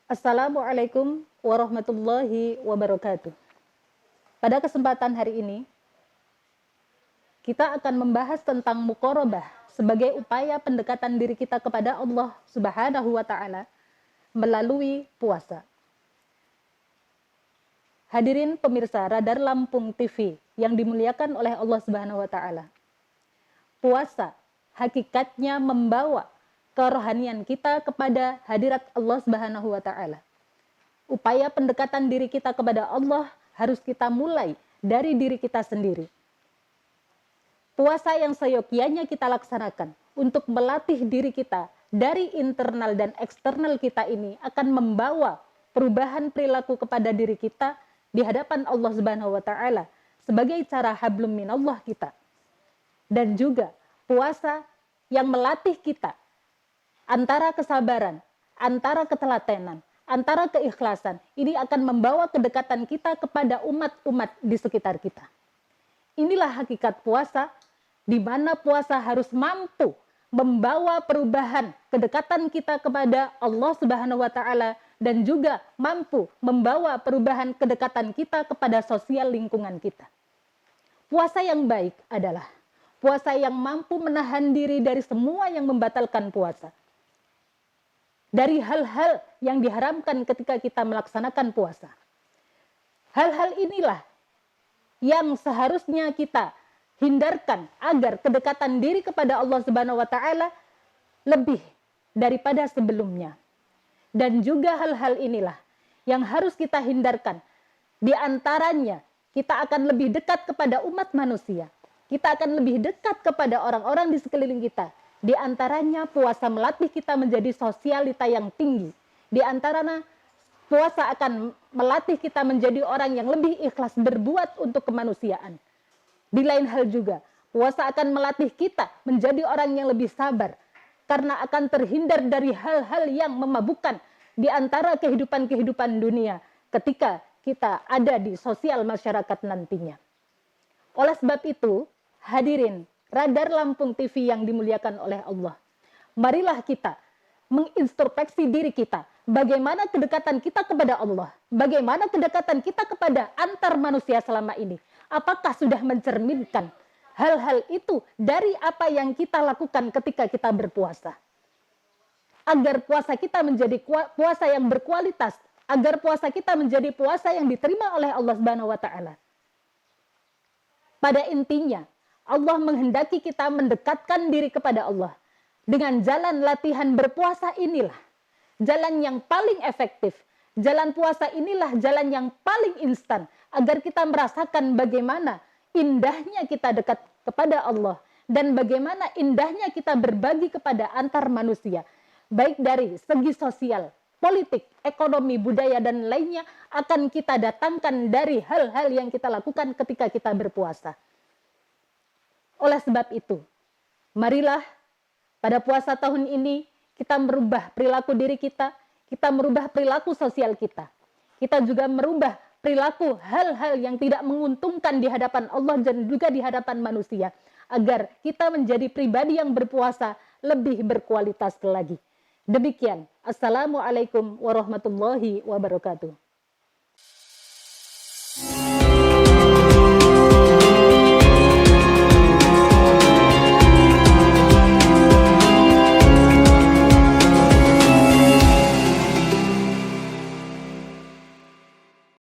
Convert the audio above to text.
Assalamualaikum warahmatullahi wabarakatuh. Pada kesempatan hari ini, kita akan membahas tentang muqarabah sebagai upaya pendekatan diri kita kepada Allah Subhanahu wa taala melalui puasa. Hadirin pemirsa Radar Lampung TV yang dimuliakan oleh Allah Subhanahu wa taala. Puasa hakikatnya membawa kerohanian kita kepada hadirat Allah Subhanahu wa taala. Upaya pendekatan diri kita kepada Allah harus kita mulai dari diri kita sendiri. Puasa yang seyogyanya kita laksanakan untuk melatih diri kita dari internal dan eksternal kita ini akan membawa perubahan perilaku kepada diri kita di hadapan Allah Subhanahu wa taala sebagai cara hablum minallah kita. Dan juga puasa yang melatih kita antara kesabaran, antara ketelatenan, antara keikhlasan, ini akan membawa kedekatan kita kepada umat-umat di sekitar kita. Inilah hakikat puasa, di mana puasa harus mampu membawa perubahan kedekatan kita kepada Allah Subhanahu wa taala dan juga mampu membawa perubahan kedekatan kita kepada sosial lingkungan kita. Puasa yang baik adalah puasa yang mampu menahan diri dari semua yang membatalkan puasa. Dari hal-hal yang diharamkan ketika kita melaksanakan puasa. Hal-hal inilah yang seharusnya kita hindarkan agar kedekatan diri kepada Allah Subhanahu wa taala lebih daripada sebelumnya. Dan juga hal-hal inilah yang harus kita hindarkan. Di antaranya kita akan lebih dekat kepada umat manusia. Kita akan lebih dekat kepada orang-orang di sekeliling kita. Di antaranya puasa melatih kita menjadi sosialita yang tinggi. Di antaranya puasa akan melatih kita menjadi orang yang lebih ikhlas berbuat untuk kemanusiaan. Di lain hal juga, puasa akan melatih kita menjadi orang yang lebih sabar. Karena akan terhindar dari hal-hal yang memabukkan di antara kehidupan-kehidupan dunia ketika kita ada di sosial masyarakat nantinya. Oleh sebab itu, hadirin Radar Lampung TV yang dimuliakan oleh Allah, marilah kita mengintrospeksi diri kita. Bagaimana kedekatan kita kepada Allah? Bagaimana kedekatan kita kepada antar manusia selama ini? Apakah sudah mencerminkan hal-hal itu dari apa yang kita lakukan ketika kita berpuasa? Agar puasa kita menjadi puasa yang berkualitas, agar puasa kita menjadi puasa yang diterima oleh Allah Subhanahu wa taala. Pada intinya, Allah menghendaki kita mendekatkan diri kepada Allah. Dengan jalan latihan berpuasa inilah jalan yang paling efektif. Jalan puasa inilah jalan yang paling instan agar kita merasakan bagaimana indahnya kita dekat kepada Allah dan bagaimana indahnya kita berbagi kepada antar manusia, baik dari segi sosial, politik, ekonomi, budaya dan lainnya akan kita datangkan dari hal-hal yang kita lakukan ketika kita berpuasa. Oleh sebab itu, marilah pada puasa tahun ini kita merubah perilaku diri kita merubah perilaku sosial kita. Kita juga merubah perilaku hal-hal yang tidak menguntungkan di hadapan Allah dan juga di hadapan manusia. Agar kita menjadi pribadi yang berpuasa lebih berkualitas lagi. Demikian. Assalamualaikum warahmatullahi wabarakatuh.